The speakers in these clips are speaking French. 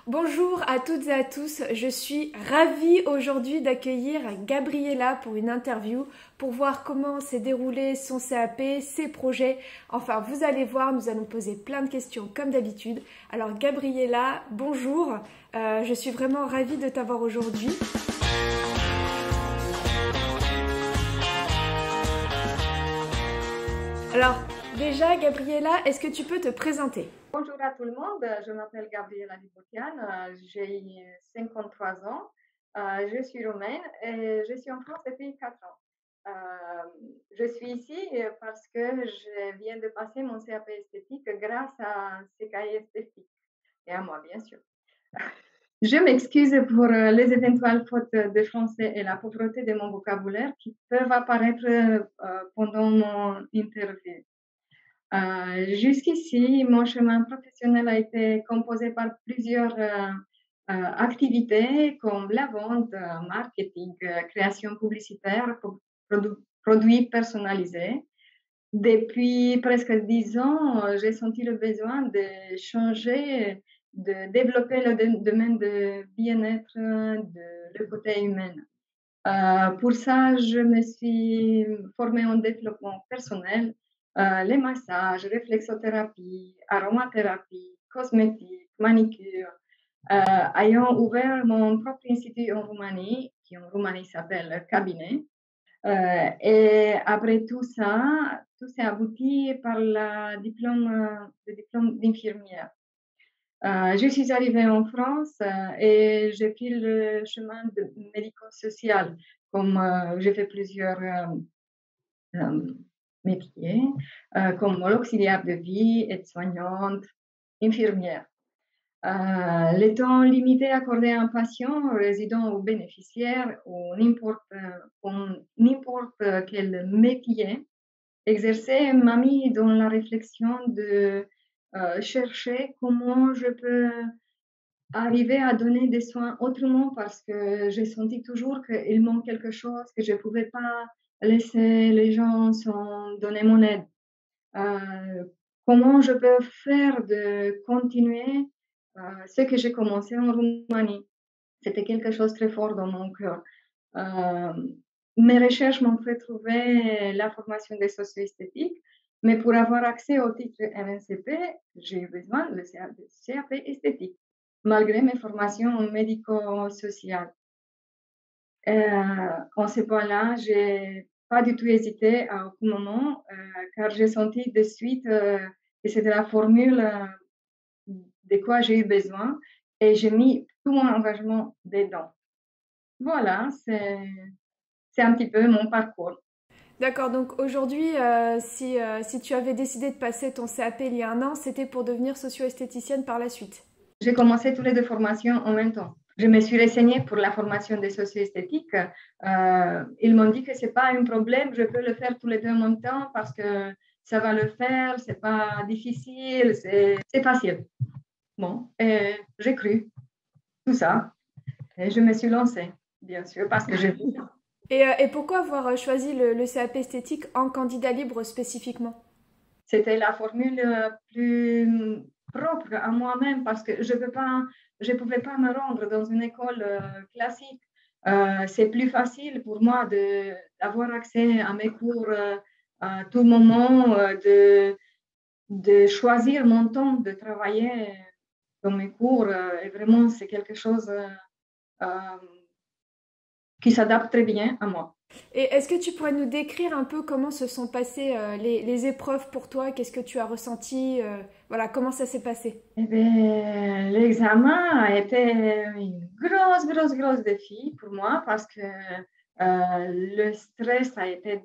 Bonjour à toutes et à tous, je suis ravie aujourd'hui d'accueillir Gabriella pour une interview pour voir comment s'est déroulé son CAP, ses projets. Enfin, vous allez voir, nous allons poser plein de questions comme d'habitude. Alors Gabriella, bonjour, je suis vraiment ravie de t'avoir aujourd'hui. Alors déjà Gabriella, est-ce que tu peux te présenter? Bonjour à tout le monde, je m'appelle Gabriela Lipotian, j'ai 53 ans, je suis roumaine et je suis en France depuis 4 ans. Je suis ici parce que je viens de passer mon CAP esthétique grâce à CKI Esthétique et à moi, bien sûr. Je m'excuse pour les éventuelles fautes de français et la pauvreté de mon vocabulaire qui peuvent apparaître pendant mon interview. Jusqu'ici, mon chemin professionnel a été composé par plusieurs activités comme la vente, marketing, création publicitaire, produits personnalisés. Depuis presque 10 ans, j'ai senti le besoin de changer, de développer le domaine de bien-être, de le côté humain. Pour ça, je me suis formée en développement personnel, les massages, réflexothérapie, aromathérapie, cosmétique, manicure. Ayant ouvert mon propre institut en Roumanie, qui en Roumanie s'appelle cabinet. Et après tout ça, tout s'est abouti par le diplôme d'infirmière. Je suis arrivée en France et j'ai pris le chemin médico-social, comme j'ai fait plusieurs métiers, comme l'auxiliaire de vie, aide-soignante, infirmière. Les temps limités accordés à un patient, résident ou bénéficiaire, ou n'importe quel métier exercé m'a mis dans la réflexion de chercher comment je peux arriver à donner des soins autrement parce que j'ai senti toujours qu'il manque quelque chose, que je ne pouvais pas laisser les gens sans donner mon aide. Euh, Comment je peux faire de continuer ce que j'ai commencé en Roumanie. C'était quelque chose de très fort dans mon cœur. Euh, Mes recherches m'ont fait trouver la formation des socio-esthétiques, mais pour avoir accès au titre MNCP, j'ai eu besoin de CAP esthétique, malgré mes formations médico-sociales. En ce point-là, j'ai pas du tout hésité à aucun moment, car j'ai senti de suite que c'était la formule de quoi j'ai eu besoin et j'ai mis tout mon engagement dedans. Voilà, c'est un petit peu mon parcours. D'accord, donc aujourd'hui, si tu avais décidé de passer ton CAP il y a un an, c'était pour devenir socio-esthéticienne par la suite. J'ai commencé toutes les deux formations en même temps. Je me suis renseignée pour la formation de socio-esthétique. Ils m'ont dit que ce n'est pas un problème, je peux le faire tous les deux en même temps parce que ça va le faire, ce n'est pas difficile, c'est facile. Bon, et j'ai cru tout ça et je me suis lancée, bien sûr, parce que j'ai vu ça. Et pourquoi avoir choisi le CAP esthétique en candidat libre spécifiquement? C'était la formule plus propre à moi-même parce que je ne pouvais pas me rendre dans une école classique. C'est plus facile pour moi d'avoir accès à mes cours à tout moment, de choisir mon temps, de travailler dans mes cours. Et vraiment, c'est quelque chose euh, qui s'adapte très bien à moi. Et est-ce que tu pourrais nous décrire un peu comment se sont passées les épreuves pour toi? Qu'est-ce que tu as ressenti? Voilà, comment ça s'est passé? Eh bien, l'examen a été une grosse défi pour moi parce que le stress a été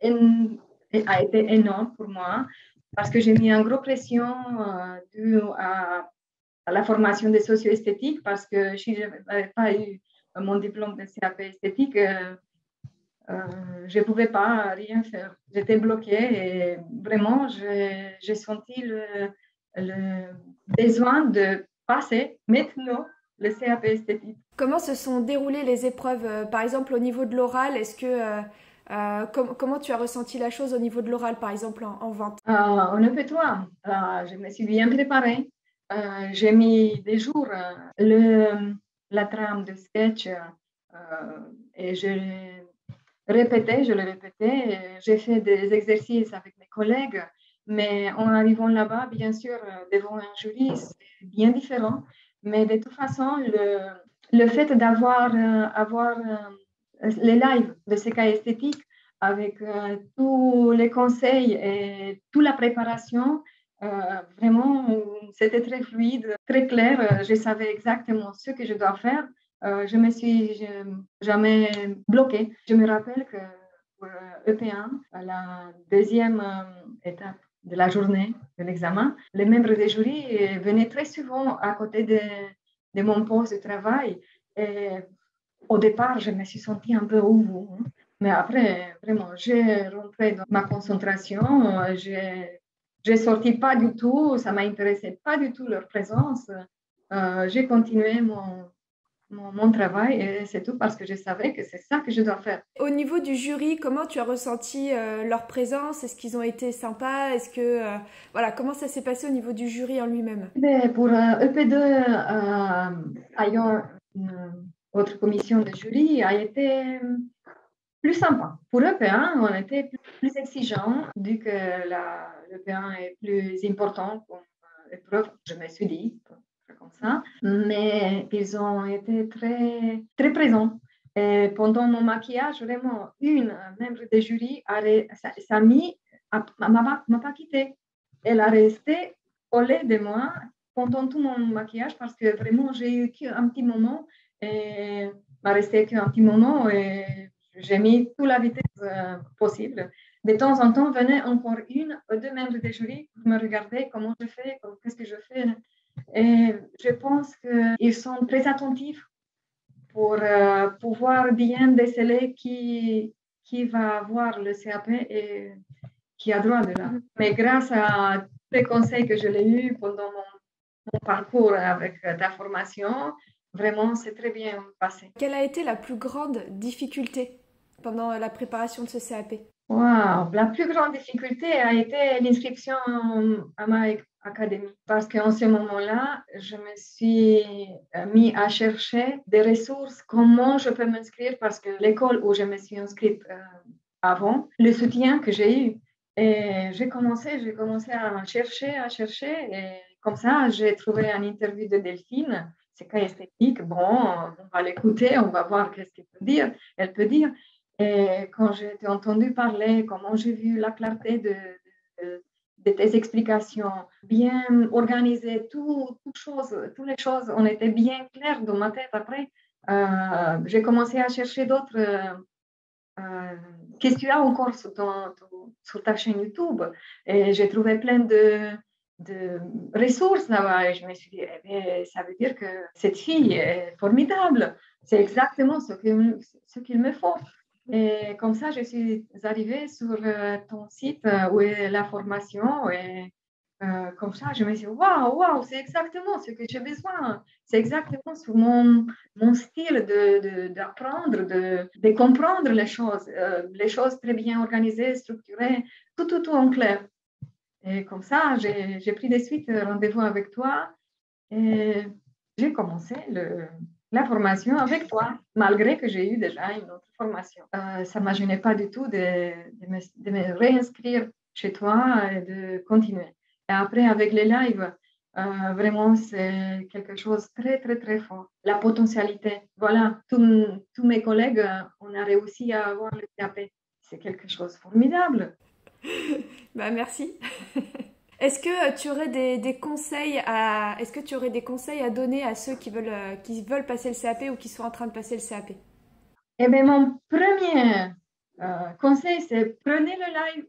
énorme pour moi parce que j'ai mis une grosse pression due à la formation de socio-esthétique parce que si je n'avais pas eu mon diplôme de CAP esthétique, je ne pouvais pas rien faire. J'étais bloquée et vraiment, j'ai senti le besoin de passer maintenant le CAP esthétique. Comment se sont déroulées les épreuves, par exemple au niveau de l'oral? Est-ce que comment tu as ressenti la chose au niveau de l'oral, par exemple en vente? On ne peut toi. Je me suis bien préparée. J'ai mis des jours la trame de sketch et je l'ai répété. J'ai fait des exercices avec mes collègues, mais en arrivant là-bas, bien sûr, devant un jury, c'est bien différent. Mais de toute façon, le fait d'avoir les lives de ces cas esthétiques avec tous les conseils et toute la préparation, vraiment, c'était très fluide, très clair. Je savais exactement ce que je dois faire. Je me suis jamais bloquée. Je me rappelle que pour EP1, à la deuxième étape de la journée de l'examen, les membres du jury venaient très souvent à côté de mon poste de travail. Et au départ, je me suis sentie un peu ouvre, hein. Mais après, vraiment, j'ai rentré dans ma concentration. J'ai sorti pas du tout, ça m'intéressait pas du tout leur présence. J'ai continué mon travail et c'est tout parce que je savais que c'est ça que je dois faire. Au niveau du jury, comment tu as ressenti leur présence? Est-ce qu'ils ont été sympas? Est-ce que voilà, comment ça s'est passé au niveau du jury en lui-même? Mais pour EP2, ayant une autre commission de jury, a été plus sympa. Pour EP1, on était plus exigeants, vu que l'EP1 est plus important comme épreuve, je me suis dit, comme ça. Mais ils ont été très, très présents. Et pendant mon maquillage, vraiment, une membre du jury, sa amie, m'a pas quittée. Elle a resté collée de moi pendant tout mon maquillage parce que vraiment, j'ai eu qu'un petit moment et m'a resté qu'un petit moment et j'ai mis toute la vitesse possible. De temps en temps, venait encore une ou deux membres du jury pour me regarder comment je fais, qu'est-ce que je fais. Et je pense qu'ils sont très attentifs pour pouvoir bien déceler qui va avoir le CAP et qui a droit de là. Mais grâce à tous les conseils que je l'ai eus pendant mon parcours avec ta formation, vraiment, c'est très bien passé. Quelle a été la plus grande difficulté pendant la préparation de ce CAP? Wow. La plus grande difficulté a été l'inscription à ma académie parce qu'en ce moment-là, je me suis mis à chercher des ressources, comment je peux m'inscrire parce que l'école où je me suis inscrite avant, le soutien que j'ai eu. Et j'ai commencé à chercher et comme ça, j'ai trouvé une interview de Delphine. C'est cas esthétique. Bon, on va l'écouter, on va voir qu'est-ce qu'elle peut dire. Elle peut dire. Et quand j'ai entendu parler, comment j'ai vu la clarté de tes explications, bien organisées, toutes les choses, on était bien claires dans ma tête. Après, j'ai commencé à chercher d'autres qu'est-ce que tu as encore sur ta chaîne YouTube. Et j'ai trouvé plein de ressources là-bas. Et je me suis dit, eh bien, ça veut dire que cette fille est formidable. C'est exactement ce qu'il me faut. Et comme ça, je suis arrivée sur ton site où est la formation et comme ça, je me suis dit, waouh, c'est exactement ce que j'ai besoin. C'est exactement sur mon style d'apprendre, de comprendre les choses très bien organisées, structurées, tout en clair. Et comme ça, j'ai pris de suite rendez-vous avec toi et j'ai commencé la formation avec toi, malgré que j'ai eu déjà une autre formation. Ça ne m'a gêné pas du tout de me réinscrire chez toi et de continuer. Et après, avec les lives, vraiment, c'est quelque chose de très, très, très fort. La potentialité. Voilà, tous mes collègues, on a réussi à avoir le CAP. C'est quelque chose de formidable. Bah merci. Est-ce que tu aurais des conseils est-ce que tu aurais des conseils à donner à ceux qui veulent passer le CAP ou qui sont en train de passer le CAP? Eh bien, mon premier conseil, c'est prenez le live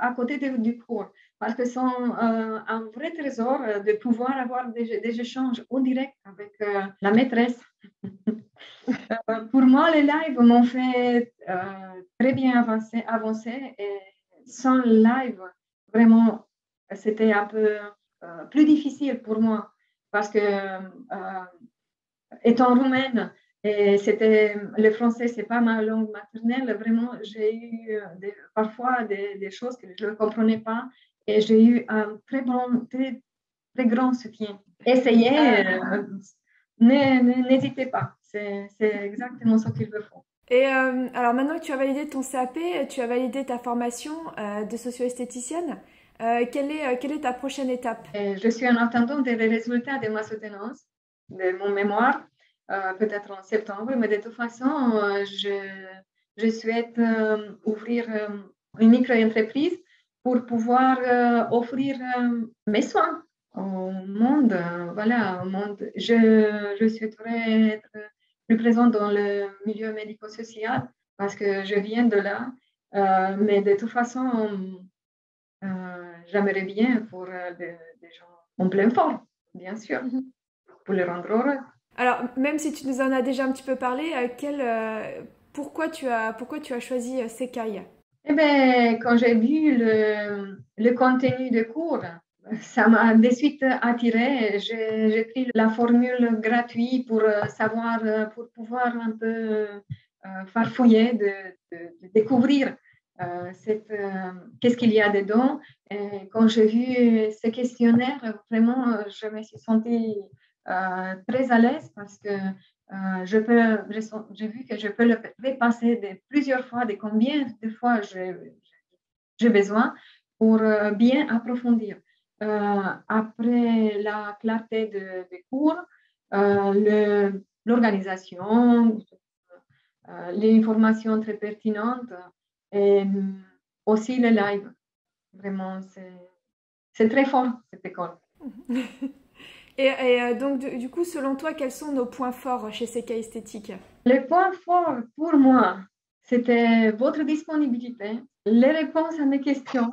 à côté du cours parce que c'est un vrai trésor de pouvoir avoir des échanges en direct avec la maîtresse. Pour moi, les lives m'ont fait très bien avancer et sans le live, vraiment, c'était un peu plus difficile pour moi parce que étant roumaine, et c'était le français, c'est pas ma langue maternelle. Vraiment, j'ai eu parfois des choses que je ne comprenais pas et j'ai eu un très grand soutien. Essayez, n'hésitez pas. C'est exactement ce qu'il me faut. Et alors maintenant que tu as validé ton CAP, tu as validé ta formation de socio-esthéticienne, quelle est ta prochaine étape? Et je suis en attendant des résultats de ma soutenance, de mon mémoire, peut-être en septembre, mais de toute façon, je souhaite ouvrir une micro-entreprise pour pouvoir offrir mes soins au monde. Voilà, au monde. Je souhaiterais être plus présente dans le milieu médico-social parce que je viens de là. Mais de toute façon, j'aimerais bien pour des gens en pleine forme, bien sûr, pour les rendre heureux. Alors, même si tu nous en as déjà un petit peu parlé, pourquoi tu as choisi Sekai? Eh bien, quand j'ai vu le contenu de cours, ça m'a de suite attiré. J'ai pris la formule gratuite pour savoir, pour pouvoir un peu farfouiller, de découvrir qu'est-ce qu'il y a dedans. Et quand j'ai vu ce questionnaire, vraiment, je me suis sentie très à l'aise parce que j'ai vu que je peux le repasser plusieurs fois, de combien de fois j'ai besoin pour bien approfondir. Après la clarté des cours, l'organisation, l'information très pertinente et aussi les lives. Vraiment, c'est très fort cette école. Et donc, du coup, selon toi, quels sont nos points forts chez Sekai Esthétique? Le point fort pour moi, c'était votre disponibilité, les réponses à mes questions.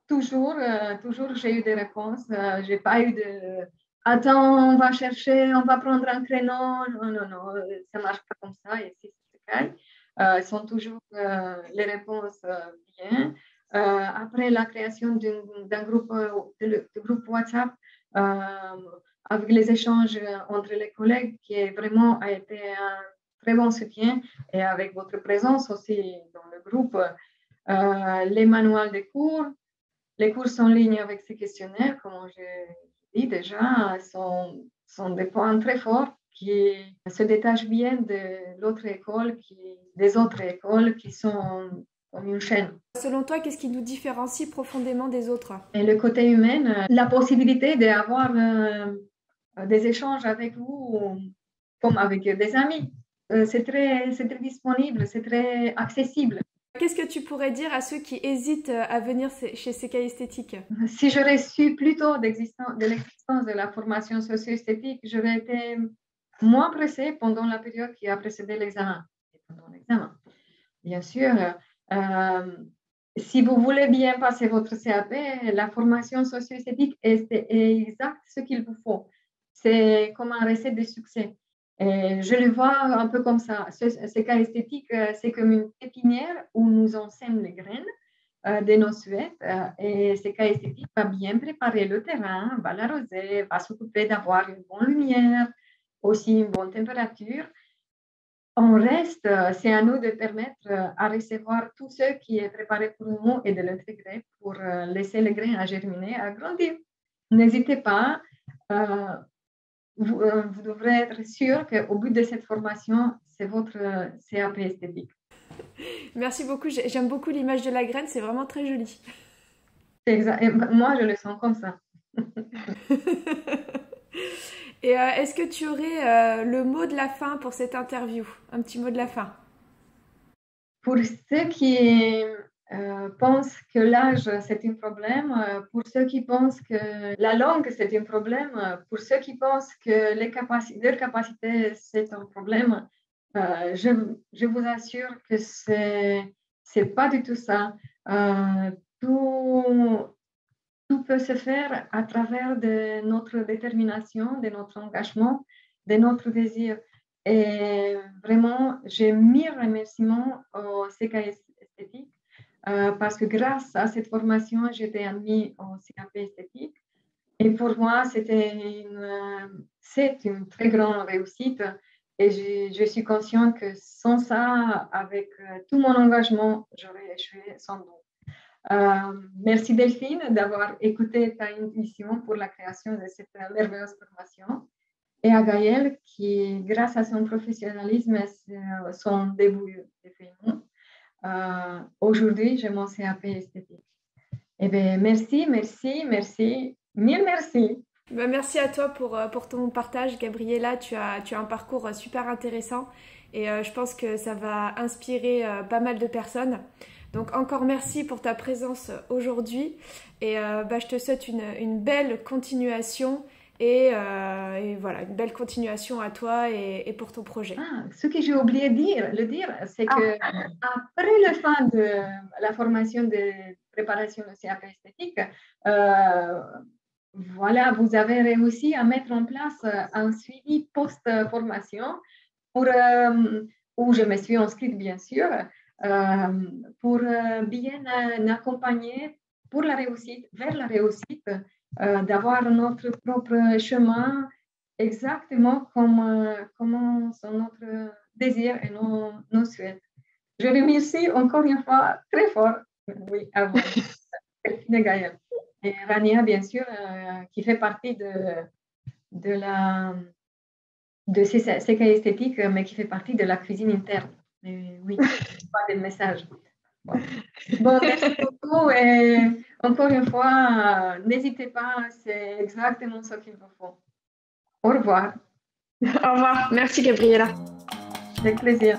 Toujours, toujours j'ai eu des réponses. J'ai pas eu de attends, on va chercher, on va prendre un créneau. Non, non, non, ça marche pas comme ça. Et si c'est ils sont toujours les réponses bien. Après la création d'un groupe, de groupe WhatsApp, avec les échanges entre les collègues, qui vraiment a été un très bon soutien, et avec votre présence aussi dans le groupe, les manuels de cours, les cours en ligne avec ces questionnaires, comme j'ai dit déjà, sont des points très forts qui se détachent bien de l'autre école, des autres écoles qui sont comme une chaîne. Selon toi, qu'est-ce qui nous différencie profondément des autres? Et le côté humain, la possibilité d'avoir des échanges avec vous comme avec des amis, c'est très disponible, c'est très accessible. Qu'est-ce que tu pourrais dire à ceux qui hésitent à venir chez Sekai Esthétique? Si j'aurais su plus tôt de l'existence de la formation socio-esthétique, j'aurais été moins pressée pendant la période qui a précédé l'examen. Pendant l'examen, bien sûr, si vous voulez bien passer votre CAP, la formation socio-esthétique est exact ce qu'il vous faut. C'est comme un recette de succès. Et je le vois un peu comme ça. Ce cas esthétique, c'est comme une pépinière où nous enseignons les graines de nos souhaits. Et ce cas esthétique va bien préparer le terrain, va l'arroser, va s'occuper d'avoir une bonne lumière, aussi une bonne température. On reste, c'est à nous de permettre à recevoir tout ce qui est préparé pour nous et de l'intégrer pour laisser les grains à germiner, à grandir. N'hésitez pas, vous devrez être sûr qu'au bout de cette formation, c'est votre CAP esthétique. Merci beaucoup, j'aime beaucoup l'image de la graine, c'est vraiment très joli. Exact. Et moi, je le sens comme ça. Et est-ce que tu aurais le mot de la fin pour cette interview? Un petit mot de la fin. Pour ceux qui pensent que l'âge, c'est un problème, pour ceux qui pensent que la langue, c'est un problème, pour ceux qui pensent que leur capacité, c'est un problème, je vous assure que c'est pas du tout ça. Tout peut se faire à travers de notre détermination, de notre engagement, de notre désir. Et vraiment, j'ai mille remerciements au CK Esthétique parce que grâce à cette formation, j'étais admise au CAP Esthétique. Et pour moi, c'est une très grande réussite. Et je suis consciente que sans ça, avec tout mon engagement, j'aurais échoué sans doute. Merci Delphine d'avoir écouté ta intuition pour la création de cette merveilleuse formation. Et à Gaël qui, grâce à son professionnalisme et son début de paiement, aujourd'hui, j'ai mon CAP esthétique. Eh bien, merci, mille merci. Bah, merci à toi pour ton partage, Gabriella. Tu as un parcours super intéressant et je pense que ça va inspirer pas mal de personnes. Donc encore merci pour ta présence aujourd'hui et bah, je te souhaite une belle continuation et voilà, une belle continuation à toi et pour ton projet. Ah, ce que j'ai oublié de dire, c'est que après la fin de la formation de préparation au CAP esthétique, voilà, vous avez réussi à mettre en place un suivi post-formation où je me suis inscrite, bien sûr, pour bien accompagner pour la réussite, vers la réussite, d'avoir notre propre chemin exactement comme sont notre désir et nos souhaits. Je remercie encore une fois très fort, oui, à vous, Christine Gaël. Et Rania, bien sûr, qui fait partie de ces cas esthétiques, mais qui fait partie de la cuisine interne. Mais oui, pas de message. Bon, merci beaucoup et encore une fois, n'hésitez pas, c'est exactement ce qu'il vous faut. Au revoir. Au revoir. Merci, Gabriella. Avec plaisir.